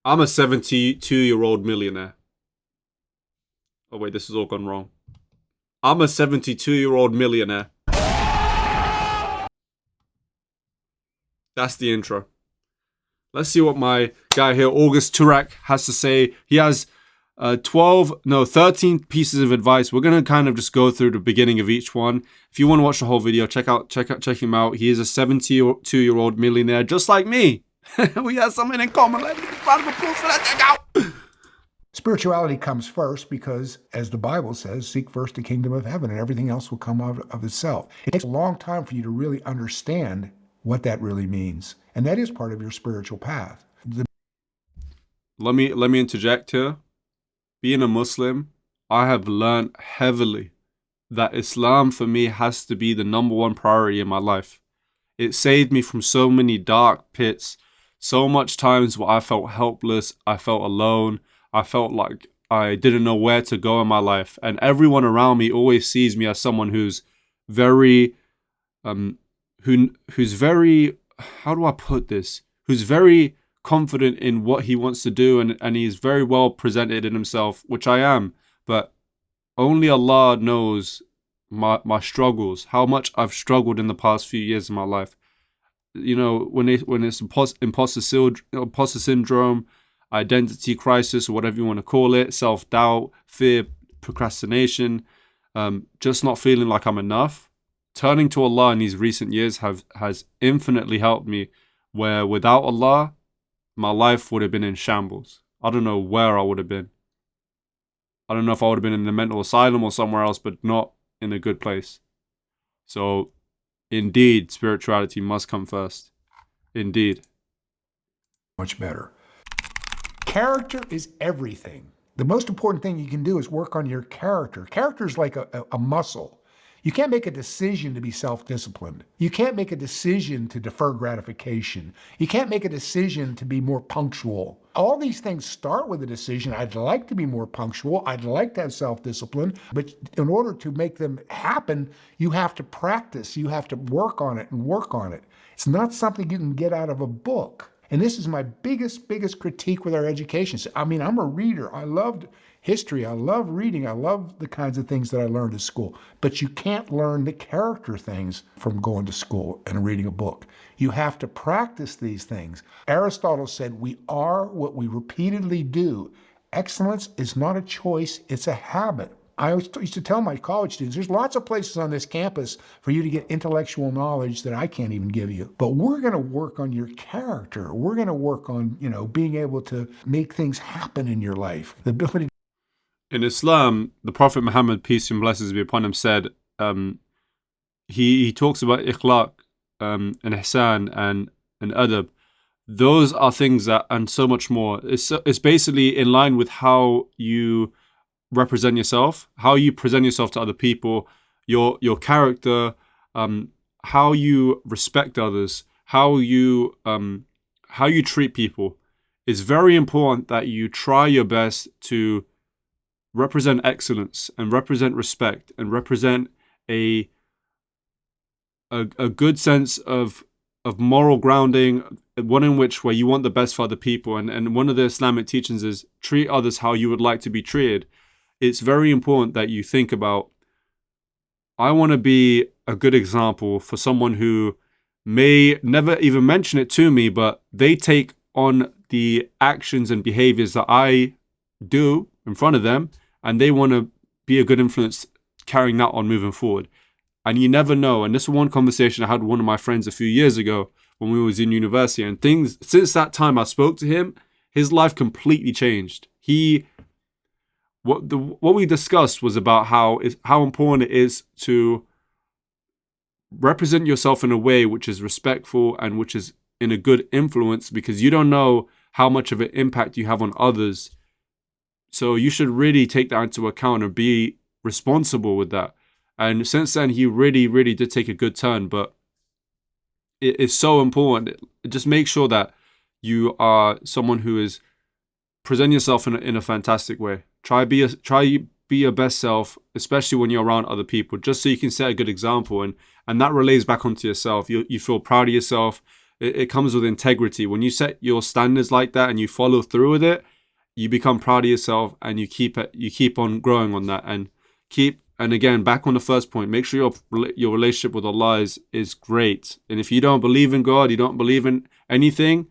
I'm a 72-year-old millionaire. Oh wait, this has all gone wrong. I'm a 72-year-old millionaire. That's the intro. Let's see what my guy here, August Turek, has to say. He has 13 pieces of advice. We're gonna kind of just go through the beginning of each one. If you want to watch the whole video, check him out. He is a 72-year-old millionaire, just like me. We have something in common. Let's get a round of applause for that. Check out. Spirituality comes first because, as the Bible says, seek first the kingdom of heaven and everything else will come out of itself. It takes a long time for you to really understand what that really means. And that is part of your spiritual path. Let me interject here. Being a Muslim, I have learned heavily that Islam for me has to be the number one priority in my life. It saved me from so many dark pits, so much times where I felt helpless, I felt alone, I felt like I didn't know where to go in my life. And everyone around me always sees me as someone who's very, who's very, how do I put this? Who's very confident in what he wants to do, and he's very well presented in himself, which I am. But only Allah knows my struggles, how much I've struggled in the past few years of my life. You know, when it's imposter syndrome, identity crisis, or whatever you want to call it, self-doubt, fear, procrastination, just not feeling like I'm enough. Turning to Allah in these recent years has infinitely helped me, where without Allah, my life would have been in shambles. I don't know where I would have been. I don't know if I would have been in the mental asylum or somewhere else, but not in a good place. So, indeed, spirituality must come first. Indeed. Much better. Character is everything. The most important thing you can do is work on your character. Character is like a muscle. You can't make a decision to be self-disciplined. You can't make a decision to defer gratification. You can't make a decision to be more punctual. All these things start with a decision. I'd like to be more punctual. I'd like to have self-discipline. But in order to make them happen, you have to practice. You have to work on it and work on it. It's not something you can get out of a book. And this is my biggest critique with our education. I mean, I'm a reader. I loved history. I love reading. I love the kinds of things that I learned at school. But you can't learn the character things from going to school and reading a book. You have to practice these things. Aristotle said, we are what we repeatedly do. Excellence is not a choice, it's a habit. I always used to tell my college students, there's lots of places on this campus for you to get intellectual knowledge that I can't even give you. But we're going to work on your character. We're going to work on, being able to make things happen in your life. The ability. In Islam, the Prophet Muhammad, peace and blessings be upon him, said, he talks about ikhlaq, and ihsan, and adab. Those are things that, and so much more. It's basically in line with how you represent yourself, how you present yourself to other people, your character, how you respect others, how you treat people. It's very important that you try your best to represent excellence and represent respect and represent a good sense of moral grounding, one in which where you want the best for other people. And one of the Islamic teachings is treat others how you would like to be treated. It's very important that you think about, I want to be a good example for someone who may never even mention it to me, but they take on the actions and behaviors that I do in front of them, and they want to be a good influence carrying that on moving forward. And you never know. And this is one conversation I had with one of my friends a few years ago when we was in university, and things, since that time I spoke to him, his life completely changed. What we discussed was about how important it is to represent yourself in a way which is respectful and which is in a good influence, because you don't know how much of an impact you have on others. So you should really take that into account and be responsible with that. And since then, he really, really did take a good turn. But it is so important. Just make sure that you are someone who is present yourself in a fantastic way. Try be your best self, especially when you're around other people, just so you can set a good example, and that relays back onto yourself. You feel proud of yourself. It comes with integrity. When you set your standards like that and you follow through with it, you become proud of yourself, and you keep on growing on that, and again, back on the first point, make sure your relationship with Allah is great. And if you don't believe in God, you don't believe in anything,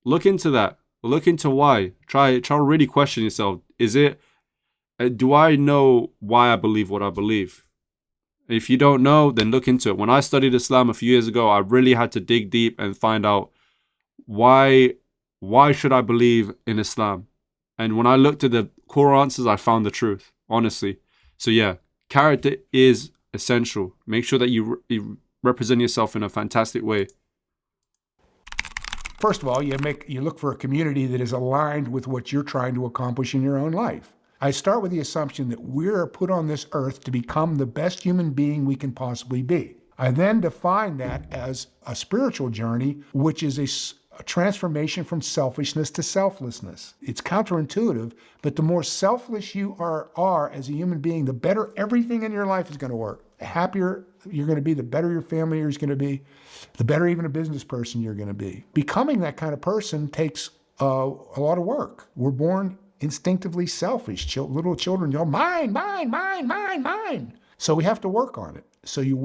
look into that. Look into why. Try to really question yourself. Do I know why I believe what I believe? If you don't know, then look into it. When I studied Islam a few years ago, I really had to dig deep and find out why should I believe in Islam? And when I looked at the core answers, I found the truth, honestly. So yeah, character is essential. Make sure that you represent yourself in a fantastic way. First of all, you look for a community that is aligned with what you're trying to accomplish in your own life. I start with the assumption that we're put on this earth to become the best human being we can possibly be. I then define that as a spiritual journey, which is a transformation from selfishness to selflessness. It's counterintuitive, but the more selfless you are as a human being, the better everything in your life is going to work. The happier you're going to be, the better your family is going to be, the better even a business person you're going to be. Becoming that kind of person takes a lot of work. We're born instinctively selfish. Little children yell, mine, mine, mine, mine, mine. So we have to work on it. So you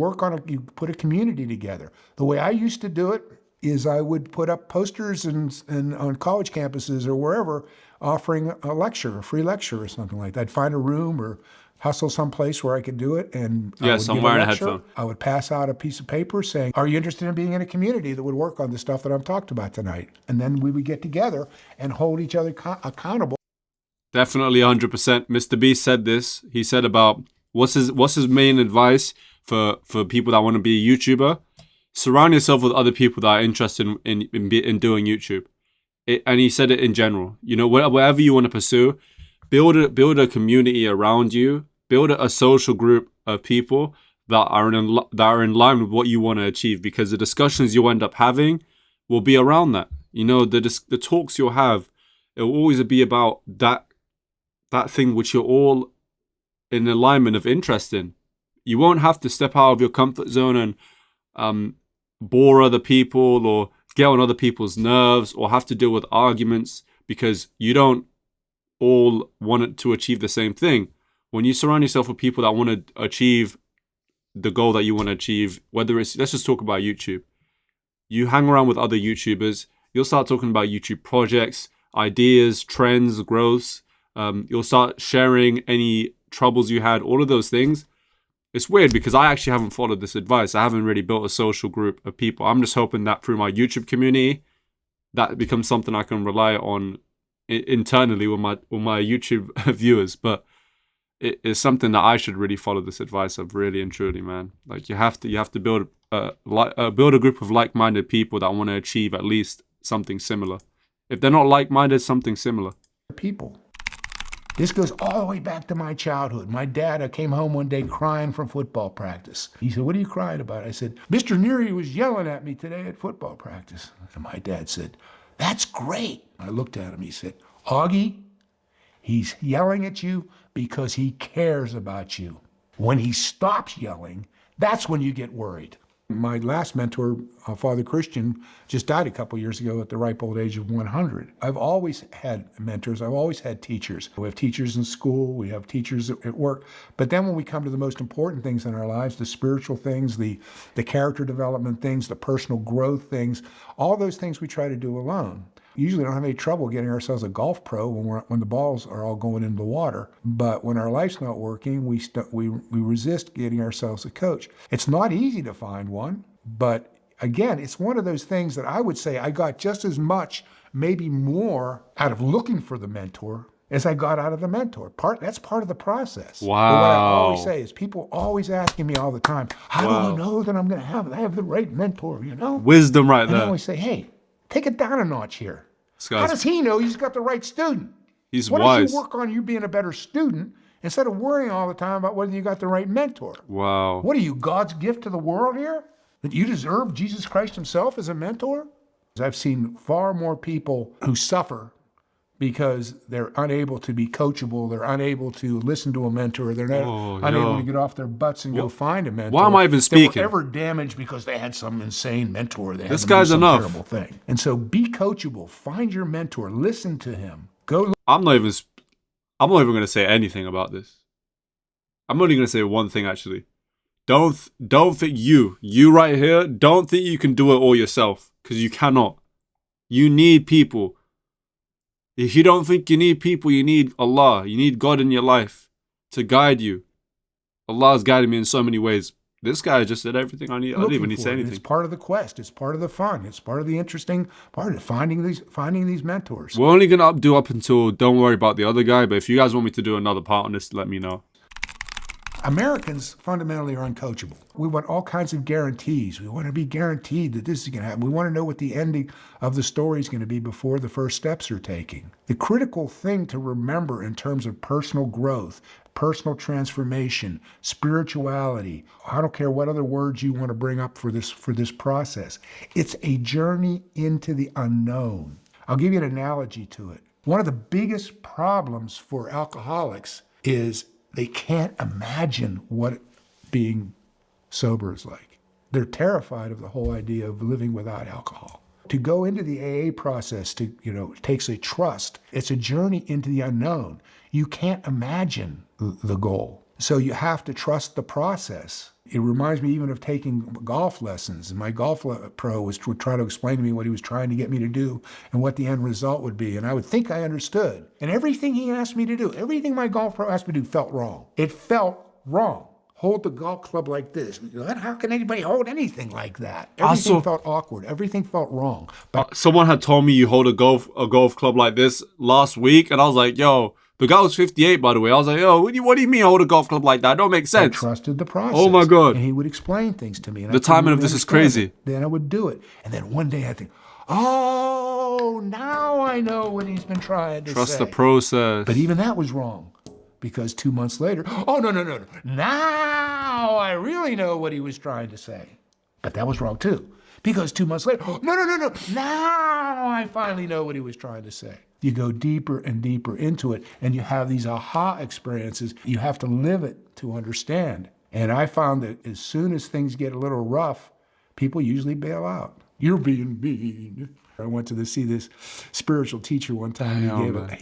you put a community together. The way I used to do it is I would put up posters and on college campuses or wherever offering a lecture, a free lecture or something like that. I'd find a room or hustle someplace where I could do it, and I would somewhere give in a headphone. I would pass out a piece of paper saying, are you interested in being in a community that would work on the stuff that I've talked about tonight? And then we would get together and hold each other accountable. Definitely 100%. Mr. Beast said this. He said about what's his main advice for people that want to be a YouTuber? Surround yourself with other people that are interested in doing YouTube. And he said it in general. You know, whatever you want to pursue, build a community around you. Build a social group of people that are in line with what you want to achieve, because the discussions you'll end up having will be around that. You know, the talks you'll have, it will always be about that thing which you're all in alignment of interest in. You won't have to step out of your comfort zone and bore other people or get on other people's nerves or have to deal with arguments because you don't all want to achieve the same thing. When you surround yourself with people that want to achieve the goal that you want to achieve, whether it's, let's just talk about YouTube. You hang around with other YouTubers, you'll start talking about YouTube projects, ideas, trends, growths. You'll start sharing any troubles you had, all of those things. It's weird because I actually haven't followed this advice. I haven't really built a social group of people. I'm just hoping that through my YouTube community, that becomes something I can rely on internally with my YouTube viewers. But it is something that I should really follow this advice of, really and truly, man. Like you have to build a group of like-minded people that want to achieve at least something similar. If they're not like-minded, something similar. People. This goes all the way back to my childhood. My dad, I came home one day crying from football practice. He said, what are you crying about? I said, Mr. Neary was yelling at me today at football practice. And my dad said, that's great. I looked at him. He said, Augie, he's yelling at you because he cares about you. When he stops yelling, that's when you get worried. My last mentor, Father Christian, just died a couple years ago at the ripe old age of 100. I've always had mentors. I've always had teachers. We have teachers in school. We have teachers at work. But then when we come to the most important things in our lives, the spiritual things, the character development things, the personal growth things, all those things we try to do alone. Usually don't have any trouble getting ourselves a golf pro when the balls are all going into the water. But when our life's not working, we resist getting ourselves a coach. It's not easy to find one, but again, it's one of those things that I would say I got just as much, maybe more, out of looking for the mentor as I got out of the mentor. That's part of the process. Wow. But what I always say is people always asking me all the time, how do I know that I'm going to have the right mentor, you know? Wisdom right and there. I always say, hey, take it down a notch here. How does he know he's got the right student? He's wise. Why don't you work on you being a better student instead of worrying all the time about whether you got the right mentor? Wow. What are you, God's gift to the world here? That you deserve Jesus Christ himself as a mentor? I've seen far more people who suffer because they're unable to be coachable, they're unable to listen to a mentor, they're not Oh, unable to yo. get off their butts and go find a mentor. Why am I even They speaking? were ever damaged because they had some insane mentor. They had This them do guy's some enough. terrible thing. And so be coachable. Find your mentor. Listen to him. Go. I'm not even going to say anything about this. I'm only going to say one thing, actually. Don't think you right here, don't think you can do it all yourself, because you cannot. You need people. If you don't think you need people, you need Allah. You need God in your life to guide you. Allah has guided me in so many ways. This guy just did everything I need. I didn't even need to say anything. It's part of the quest. It's part of the fun. It's part of the interesting part of finding these mentors. We're only going to do up until don't worry about the other guy, but if you guys want me to do another part on this, let me know. Americans fundamentally are uncoachable. We want all kinds of guarantees. We want to be guaranteed that this is going to happen. We want to know what the ending of the story is going to be before the first steps are taken. The critical thing to remember in terms of personal growth, personal transformation, spirituality, I don't care what other words you want to bring up for this process. It's a journey into the unknown. I'll give you an analogy to it. One of the biggest problems for alcoholics is they can't imagine what being sober is like. They're terrified of the whole idea of living without alcohol. To go into the AA process, it takes a trust. It's a journey into the unknown. You can't imagine the goal. So you have to trust the process. It reminds me even of taking golf lessons. And my golf pro would try to explain to me what he was trying to get me to do and what the end result would be. And I would think I understood. And everything he asked me to do, everything my golf pro asked me to do felt wrong. It felt wrong. Hold the golf club like this. How can anybody hold anything like that? Everything felt awkward. Everything felt wrong. But someone had told me you hold a golf club like this last week, and I was like, yo, the guy was 58, by the way. I was like, yo, what do you mean hold a golf club like that? It don't make sense. I trusted the process. Oh my God. And he would explain things to me. And the timing of this is crazy. Then I would do it. And then one day I think, oh, now I know what he's been trying to say. Trust the process. But even that was wrong. Because 2 months later, oh, no. Now I really know what he was trying to say. But that was wrong too. Because 2 months later, oh, no. Now I finally know what he was trying to say. You go deeper and deeper into it, and you have these aha experiences. You have to live it to understand. And I found that as soon as things get a little rough, people usually bail out. You're being mean. I went to see this spiritual teacher one time. He gave it.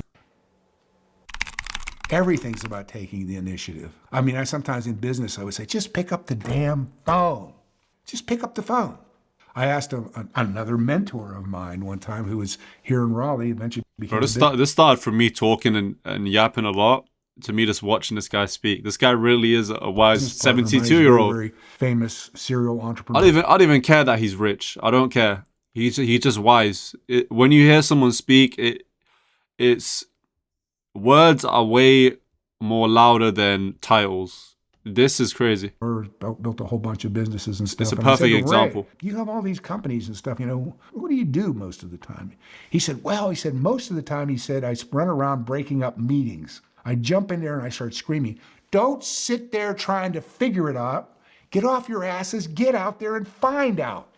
Everything's about taking the initiative. I mean, I sometimes in business, I would say, just pick up the damn phone. Just pick up the phone. I asked another mentor of mine one time who was here in Raleigh, eventually became this started from me talking and yapping a lot to me just watching this guy speak. This guy really is a wise 72-year-old. Very famous serial entrepreneur. I don't even care that he's rich. I don't care. He's just wise. When you hear someone speak, it's words are way more louder than titles. This is crazy. Built a whole bunch of businesses and stuff. It's a perfect example. You have all these companies and stuff, what do you do most of the time? He said, most of the time, I run around breaking up meetings. I jump in there and I start screaming, don't sit there trying to figure it out. Get off your asses, get out there and find out.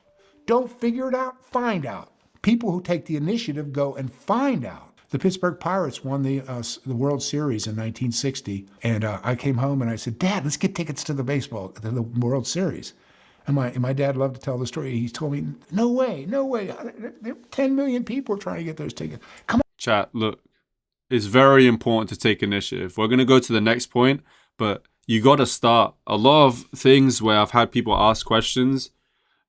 Don't figure it out, find out. People who take the initiative go and find out. The Pittsburgh Pirates won the World Series in 1960, and I came home and I said, Dad, let's get tickets to the World Series. And my dad loved to tell the story. He told me, no way. 10 million people are trying to get those tickets. Come on. Chat, look, it's very important to take initiative. We're going to go to the next point, but you got to start. A lot of things where I've had people ask questions,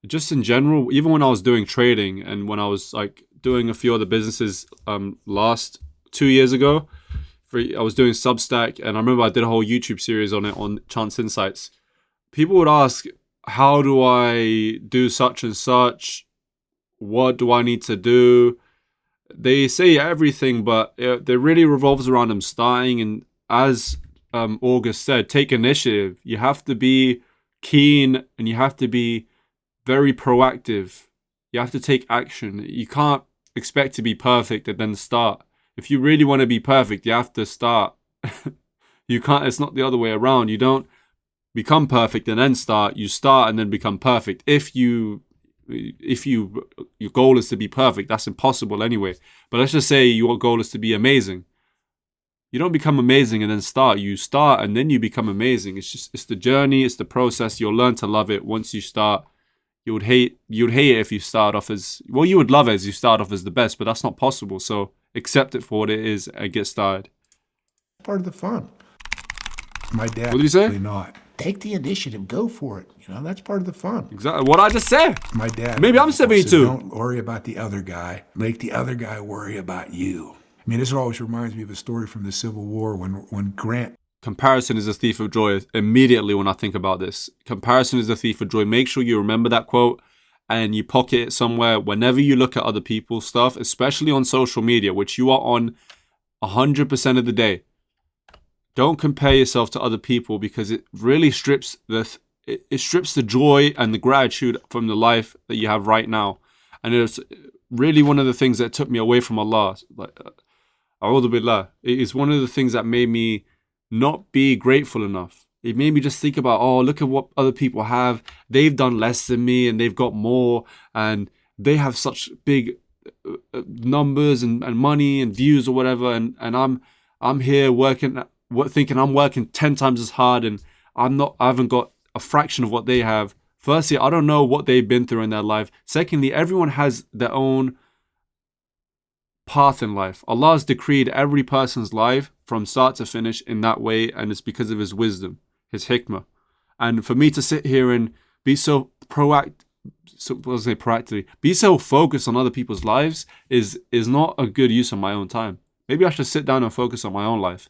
just in general, even when I was doing trading and when I was doing a few other businesses last 2 years ago, I was doing Substack, and I remember I did a whole YouTube series on it on Chance Insights. People would ask, how do I do such and such? What do I need to do? They say everything, but it really revolves around them starting. And as August said, take initiative. You have to be keen and you have to be very proactive. You have to take action. You can't expect to be perfect and then start. If you really want to be perfect, you have to start. You can't, it's not the other way around. You don't become perfect and then start. You start and then become perfect. If you If your goal is to be perfect, that's impossible anyway. But let's just say your goal is to be amazing. You don't become amazing and then start. You start and then you become amazing. It's the journey, it's the process. You'll learn to love it once you start. You'd hate it if you start off as, well, you would love it as you start off as the best, but that's not possible. So accept it for what it is and get started. Part of the fun. My dad, What did he say? really not. Take the initiative, go for it. You know, that's part of the fun. Exactly what I just said. My dad. Maybe I'm said, 72. don't worry about the other guy. Make the other guy worry about you. I mean, this always reminds me of a story from the Civil War when Grant. Comparison is a thief of joy. Immediately when I think about this, comparison is a thief of joy. Make sure you remember that quote and you pocket it somewhere whenever you look at other people's stuff, especially on social media, which you are on 100% of the day. Don't compare yourself to other people because it really strips the joy and the gratitude from the life that you have right now. And it's really one of the things that took me away from Allah. A'udhu billah. It is one of the things that made me not be grateful enough. It made me just think about, oh, look at what other people have. They've done less than me and they've got more and they have such big numbers and money and views or whatever. And I'm here thinking I'm working 10 times as hard and I haven't got a fraction of what they have. Firstly, I don't know what they've been through in their life. Secondly, everyone has their own path in life. Allah has decreed every person's life from start to finish in that way, and it's because of His wisdom, His hikmah. And for me to sit here and be so proactively, be so focused on other people's lives is not a good use of my own time. Maybe I should sit down and focus on my own life.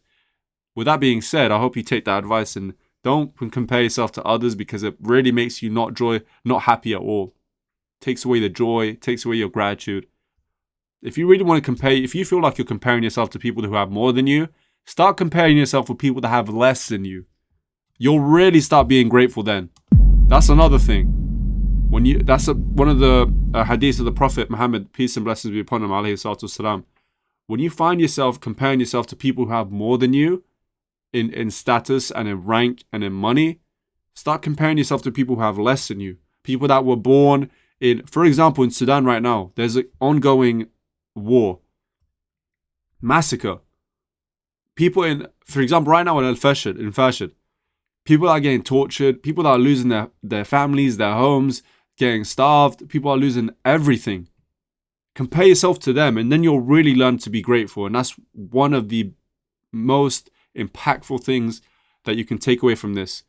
With that being said, I hope you take that advice and don't compare yourself to others because it really makes you not happy at all. Takes away the joy, takes away your gratitude. If you really want to compare, if you feel like you're comparing yourself to people who have more than you, start comparing yourself with people that have less than you. You'll really start being grateful then. That's another thing. One of the hadiths of the Prophet Muhammad, peace and blessings be upon him, alayhi salatu wasalam. When you find yourself comparing yourself to people who have more than you in status and in rank and in money, start comparing yourself to people who have less than you. People that were born in, for example, in Sudan right now, there's an ongoing war, massacre. People for example, right now in Al-Fashid, people are getting tortured, people are losing their families, their homes, getting starved, people are losing everything. Compare yourself to them and then you'll really learn to be grateful. And that's one of the most impactful things that you can take away from this.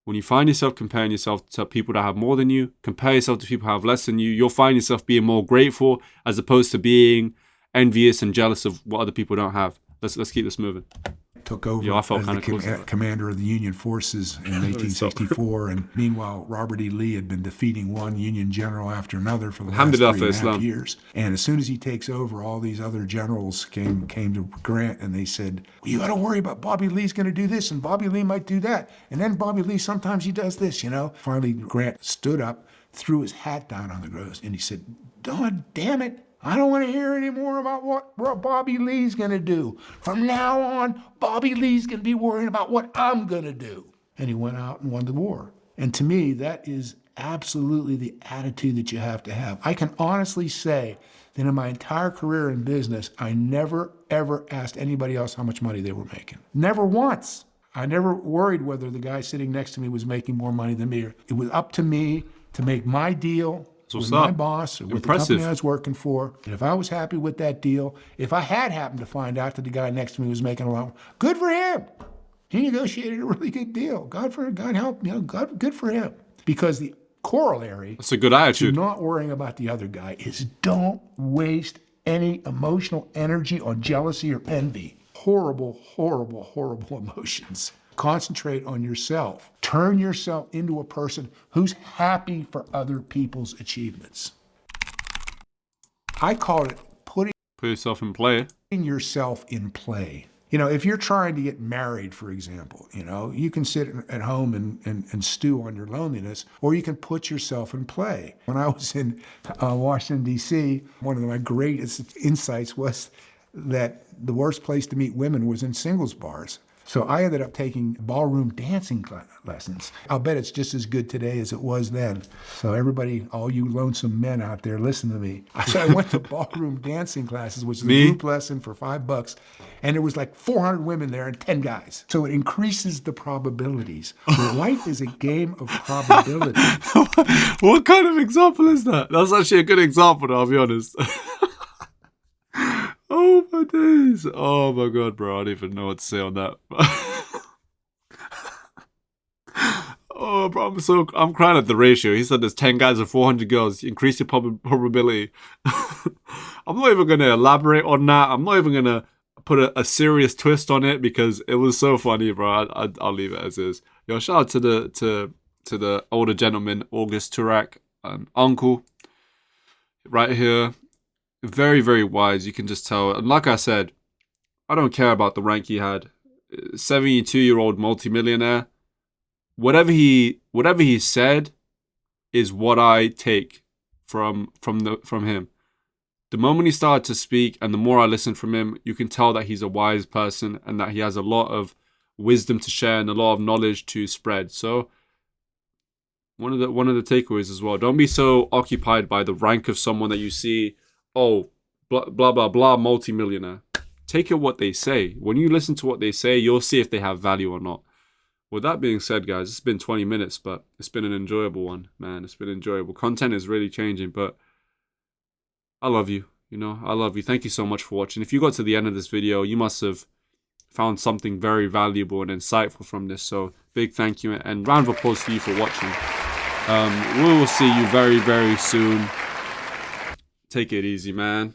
When you find yourself comparing yourself to people that have more than you, compare yourself to people who have less than you, you'll find yourself being more grateful as opposed to being envious and jealous of what other people don't have. Let's keep this moving. Took over as the commander of the Union forces in 1864, and meanwhile Robert E. Lee had been defeating one Union general after another for the last 3.5 years. And as soon as he takes over, all these other generals came to Grant and they said, well, you got to worry about Bobby Lee's going to do this and Bobby Lee might do that. And then Bobby Lee, sometimes he does this, you know. Finally, Grant stood up, threw his hat down on the ground, and he said, God damn it. I don't want to hear any more about what Bobby Lee's going to do. From now on, Bobby Lee's going to be worrying about what I'm going to do. And he went out and won the war. And to me, that is absolutely the attitude that you have to have. I can honestly say that in my entire career in business, I never, ever asked anybody else how much money they were making. Never once. I never worried whether the guy sitting next to me was making more money than me. It was up to me to make my deal with my boss or with the company I was working for. And if I was happy with that deal, if I had happened to find out that the guy next to me was making a lot, good for him. He negotiated a really good deal. God help, good for him. Because the corollary, that's a good attitude, to not worrying about the other guy is don't waste any emotional energy on jealousy or envy. Horrible, horrible, horrible emotions. Concentrate on yourself. Turn yourself into a person who's happy for other people's achievements. I call it put yourself in play. Yourself in play. You know, if you're trying to get married, for example, you can sit at home and stew on your loneliness, or you can put yourself in play. When I was in Washington, D.C., one of my greatest insights was that the worst place to meet women was in singles bars. So I ended up taking ballroom dancing lessons. I'll bet it's just as good today as it was then. So everybody, all you lonesome men out there, listen to me. So I went to ballroom dancing classes, which is a Me? group lesson for $5, and there was like 400 women there and 10 guys. So it increases the probabilities. Life is a game of probability. What kind of example is that? That's actually a good example, though, I'll be honest. Oh my days. Oh my god, bro. I don't even know what to say on that. Oh, bro, I'm crying at the ratio. He said there's 10 guys and 400 girls. Increase your probability. I'm not even going to elaborate on that. I'm not even going to put a serious twist on it because it was so funny, bro. I'll leave it as is. Yo, shout out to the older gentleman, August Turak, uncle, right here. Very, very wise. You can just tell. And like I said, I don't care about the rank he had. 72-year-old multimillionaire. Whatever he said is what I take from him. The moment he started to speak and the more I listened from him, you can tell that he's a wise person and that he has a lot of wisdom to share and a lot of knowledge to spread. So one of the takeaways as well, don't be so occupied by the rank of someone that you see, oh, blah blah blah, blah multimillionaire. Take it what they say. When you listen to what they say, you'll see if they have value or not. With that being said, guys, it's been 20 minutes, but it's been an enjoyable one, man. It's been enjoyable. Content is really changing, but I love you. You know, I love you. Thank you so much for watching. If you got to the end of this video, you must have found something very valuable and insightful from this. So big thank you and round of applause to you for watching. We will see you very, very soon. Take it easy, man.